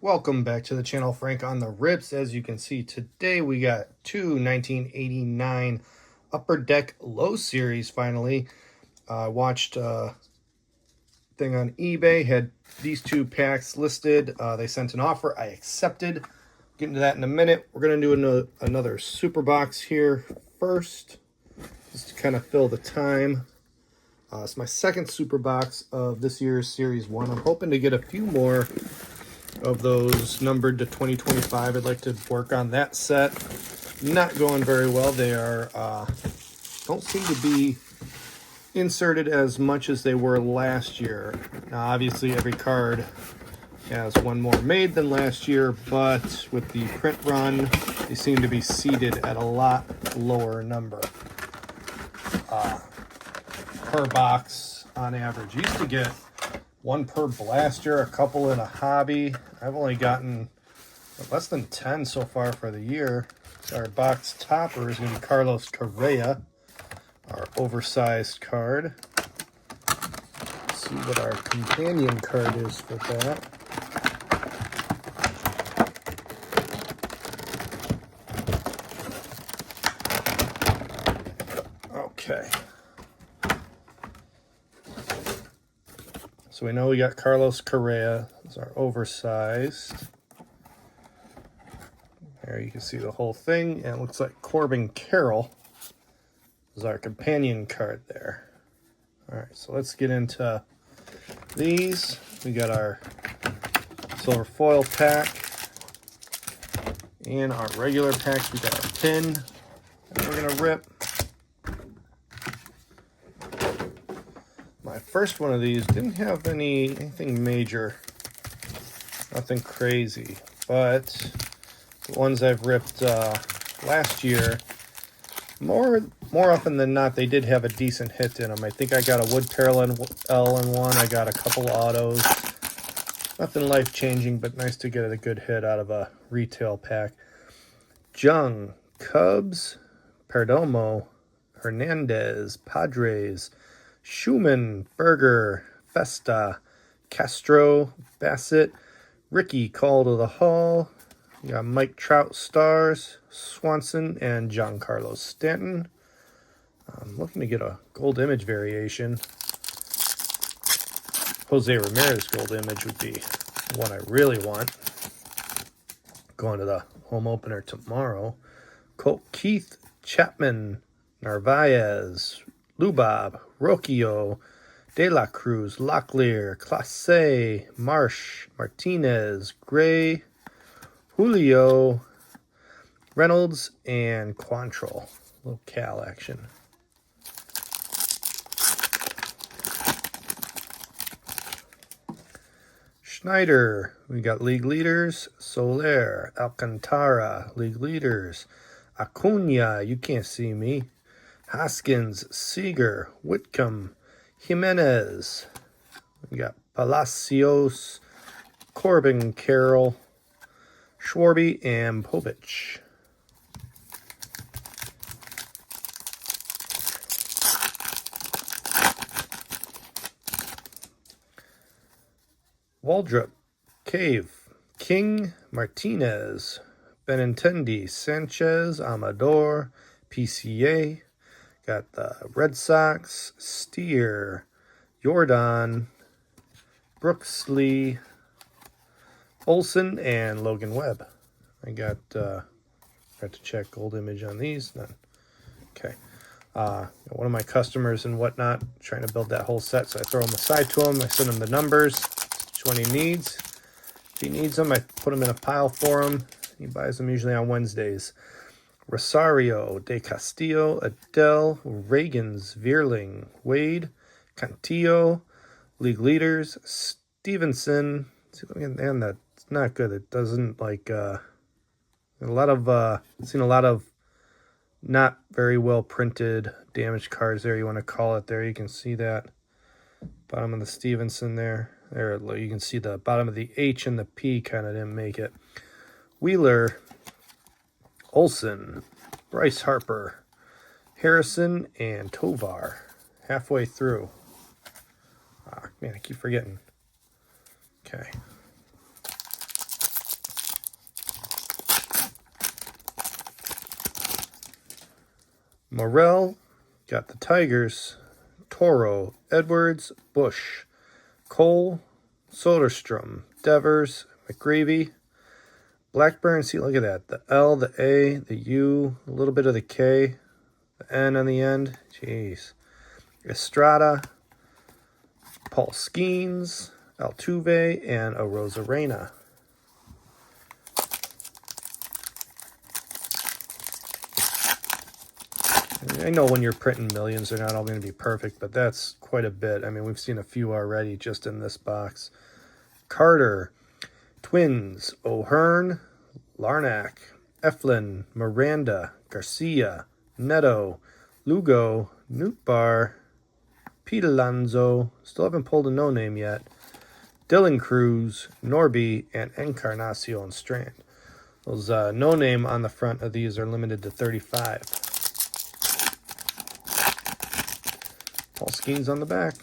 Welcome back to the channel, Frank on the Rips. As you can see today, we got two 1989 Upper Deck Low Series finally. I watched a thing on eBay, had these two packs listed. They sent an offer, I accepted. Get into that in a minute. We're going to do another super box here first, just to kind of fill the time. It's my second super box of this year's Series 1. I'm hoping to get a few more of those numbered to 2025. I'd like to work on that set. Not going very well. They are don't seem to be inserted as much as they were last year. Now obviously every card has one more made than last year, but with the print run they seem to be seated at a lot lower number per box on average. Used to get one per blaster, a couple in a hobby. I've only gotten less than 10 so far for the year. So our box topper is going to be Carlos Correa, our oversized card. Let's see what our companion card is for that. Okay. So we know we got Carlos Correa. That's our oversized. There you can see the whole thing. And it looks like Corbin Carroll is our companion card there. All right, so let's get into these. We got our silver foil pack and our regular packs. We got our pin that we're gonna rip. My first one of these didn't have anything major, nothing crazy, but the ones I've ripped last year, more often than not, they did have a decent hit in them. I think I got a wood parallel in one. I got a couple autos. Nothing life-changing, but nice to get a good hit out of a retail pack. Jung, Cubs, Perdomo, Hernandez, Padres, Schumann, Berger, Festa, Castro, Bassett, Ricky Call to the Hall. You got Mike Trout Stars, Swanson, and Giancarlo Stanton. I'm looking to get a gold image variation. Jose Ramirez gold image would be one I really want. Going to the home opener tomorrow. Colt Keith, Chapman, Narvaez, Lubob, Rocchio, De La Cruz, Locklear, Clase, Marsh, Martinez, Gray, Julio, Reynolds, and Quantrill. A little Cal action. Schneider, we got league leaders. Soler, Alcantara, league leaders. Acuna, you can't see me. Hoskins, Seager, Whitcomb, Jimenez. We got Palacios, Corbin Carroll, Schwarby, and Povich. Waldrop, Cave, King, Martinez, Benintendi, Sanchez, Amador, PCA. Got the Red Sox, Steer, Jordan, Brooks Lee, Olsen, and Logan Webb. I got to check gold image on these. None. Okay. One of my customers and whatnot trying to build that whole set, so I throw them aside to him. I send him the numbers, which one he needs. If he needs them, I put them in a pile for him. He buys them usually on Wednesdays. Rosario, De Castillo, Adele, Reagans, Vierling, Wade, Cantillo, league leaders, Stevenson. And that's not good. It doesn't like seen a lot of not very well printed damaged cards there. You want to call it there. You can see that bottom of the Stevenson there. There you can see the bottom of the H and the P kind of didn't make it. Wheeler, Olsen, Bryce Harper, Harrison, and Tovar. Halfway through. Man, I keep forgetting. Okay. Morel, got the Tigers, Toro, Edwards, Bush, Cole, Soderstrom, Devers, McGreevy, Blackburn. See, look at that. The L, the A, the U, a little bit of the K, the N on the end. Jeez. Estrada, Paul Skeens, Altuve, and a Rosarena. I know when you're printing millions, they're not all going to be perfect, but that's quite a bit. I mean, we've seen a few already just in this box. Carter, Twins, O'Hearn, Larnack, Eflin, Miranda, Garcia, Neto, Lugo, Nootbaar, Pete Alonso, still haven't pulled a no-name yet, Dylan Cruz, Norby, and Encarnacion Strand. Those no-name on the front of these are limited to 35. Paul Skeens on the back.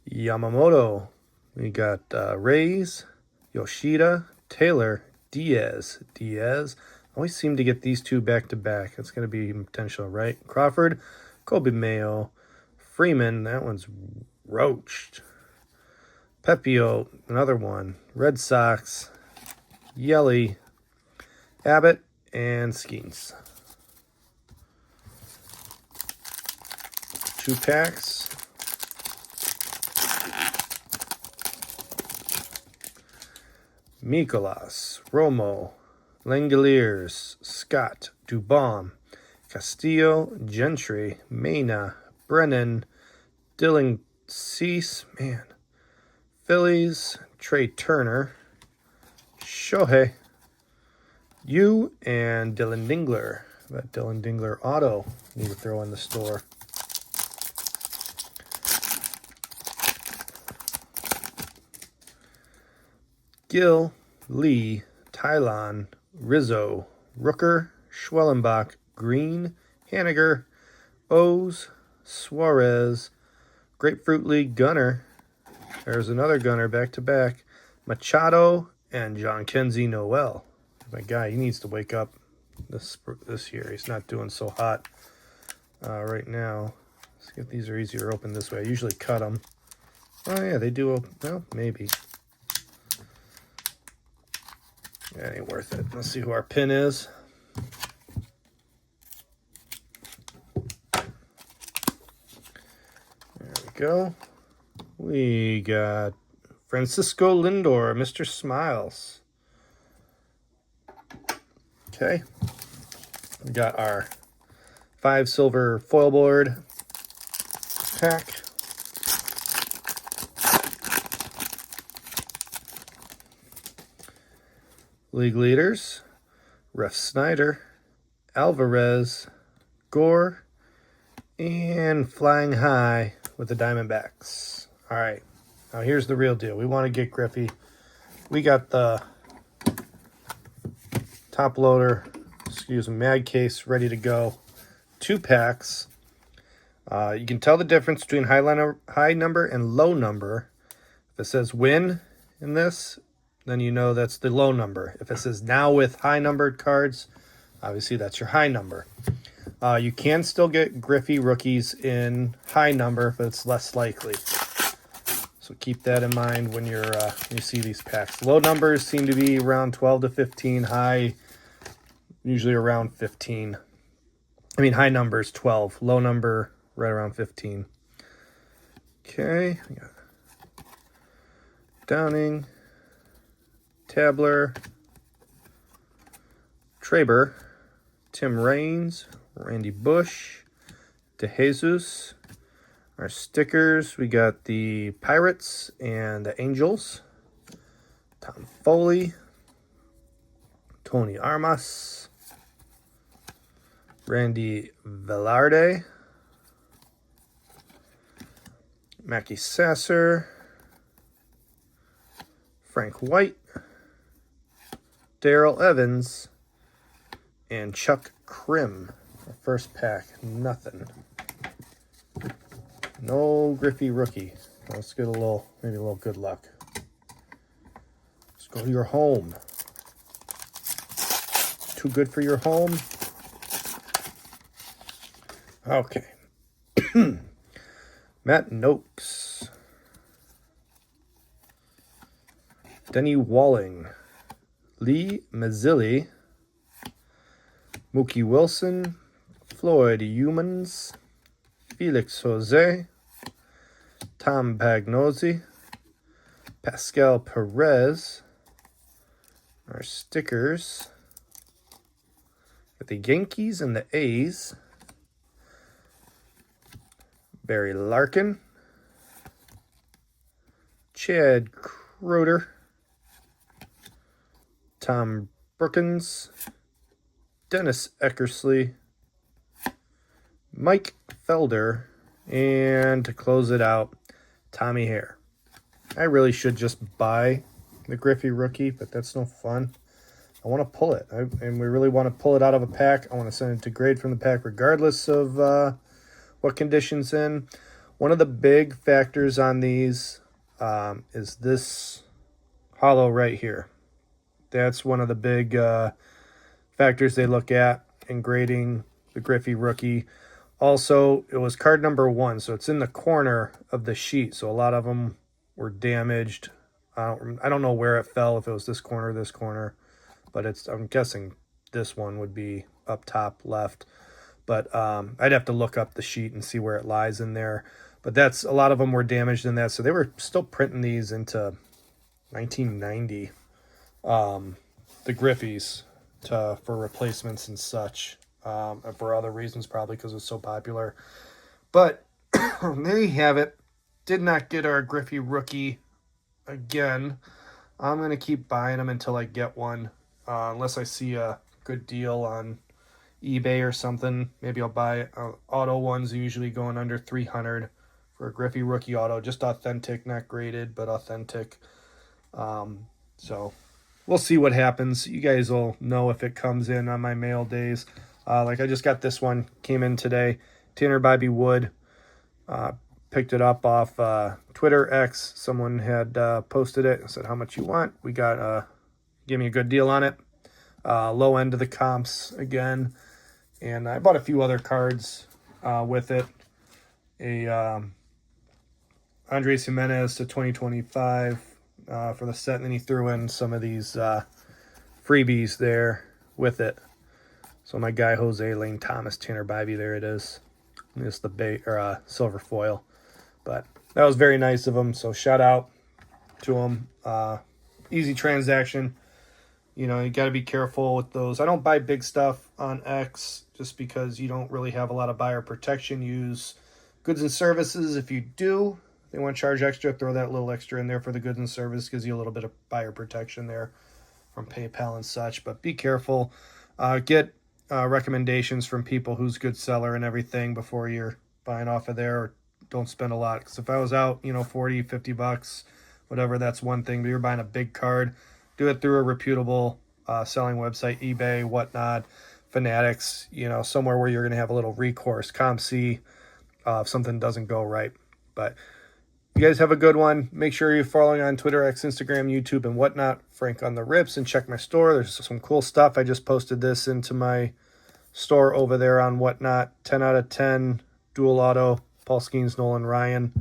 Yamamoto. We got Rays, Yoshida, Taylor, Diaz. Always seem to get these two back-to-back. That's going to be potential, right? Crawford, Kobe Mayo, Freeman. That one's roached. Pepio, another one. Red Sox, Yelly, Abbott, and Skeens. 2 packs. Mikolas, Romo, Langoliers, Scott, Dubon, Castillo, Gentry, Mena, Brennan, Dylan Cease, Phillies, Trey Turner, Shohei, you, and Dylan Dingler. That Dylan Dingler auto need to throw in the store. Gill, Lee, Tylon, Rizzo, Rooker, Schwellenbach, Green, Haniger, O's, Suarez, Grapefruit League Gunner. There's another Gunner back-to-back. Machado and John Kenzie Noel. My guy, he needs to wake up this year. He's not doing so hot right now. Let's see if these are easier to open this way. I usually cut them. Oh, yeah, they do. Well, maybe. That ain't worth it. Let's see who our pin is. There we go. We got Francisco Lindor, Mr. Smiles. Okay. We got our 5 silver foil board pack. League leaders, Ref Snyder, Alvarez, Gore, and flying high with the Diamondbacks. All right, now here's the real deal. We want to get Griffey. We got the top loader, mag case ready to go. 2 packs. You can tell the difference between high number and low number. If it says win in this, then you know that's the low number. If it says now with high numbered cards, obviously that's your high number. You can still get Griffey rookies in high number, but it's less likely. So keep that in mind when you see these packs. Low numbers seem to be around 12 to 15. High, usually around 15. I mean, high numbers 12. Low number right around 15. Okay. We got Downing, Tabler, Traber, Tim Raines, Randy Bush, DeJesus. Our stickers, we got the Pirates and the Angels. Tom Foley, Tony Armas, Randy Velarde, Mackie Sasser, Frank White, Darrell Evans, and Chuck Krim. Our first pack, nothing. No Griffey rookie. Let's get maybe a little good luck. Let's go to your home. Too good for your home. Okay. Matt Noakes. Denny Walling. Lee Mazzilli. Mookie Wilson. Floyd Humans. Felix Jose. Tom Pagnozzi. Pascal Perez. Our stickers. Got the Yankees and the A's. Barry Larkin. Chad Croder. Tom Brookins. Dennis Eckersley. Mike Felder. And to close it out, Tommy Hare. I really should just buy the Griffey rookie, but that's no fun. I want to pull it, and we really want to pull it out of a pack. I want to send it to grade from the pack regardless of what condition's in. One of the big factors on these is this hollow right here. That's one of the big factors they look at in grading the Griffey rookie. Also, it was card number 1, so it's in the corner of the sheet, so a lot of them were damaged. I don't know where it fell, if it was this corner, but I'm guessing this one would be up top left. But I'd have to look up the sheet and see where it lies in there. But that's a lot of them were damaged in that, so they were still printing these into 1990, the Griffies, for replacements and such, and for other reasons, probably because it's so popular. But there you have it. Did not get our Griffey rookie again. I'm going to keep buying them until I get one, unless I see a good deal on eBay or something. Maybe I'll buy auto ones, usually going under $300 for a Griffey rookie auto. Just authentic, not graded, but authentic. So we'll see what happens. You guys will know if it comes in on my mail days. Like I just got this one, came in today. Tanner Bobby Wood. Picked it up off Twitter X. Someone had posted it and said, how much you want? We got, give me a good deal on it. Low end of the comps again. And I bought a few other cards with it. A Andres Jimenez to 2025 for the set. And then he threw in some of these freebies there with it. So my guy Jose Lane Thomas, Tanner Bybee, there it is. It's the silver foil. But that was very nice of him. So shout out to him. Easy transaction. You know, you got to be careful with those. I don't buy big stuff on X just because you don't really have a lot of buyer protection. Use goods and services. If you do, they want to charge extra, throw that little extra in there for the goods and service. Gives you a little bit of buyer protection there from PayPal and such. But be careful. Get recommendations from people who's good seller and everything before you're buying off of there. Or don't spend a lot. Because if I was out, $40, $50, whatever, that's one thing. But you're buying a big card, do it through a reputable selling website, eBay, whatnot, Fanatics, somewhere where you're going to have a little recourse, ComC, if something doesn't go right. But you guys have a good one. Make sure you're following on Twitter, X, Instagram, YouTube, and whatnot. Frank on the Rips, and check my store. There's some cool stuff. I just posted this into my store over there on whatnot. 10 out of 10, dual auto, Paul Skeens, Nolan Ryan.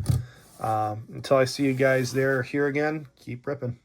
Until I see you guys here again, keep ripping.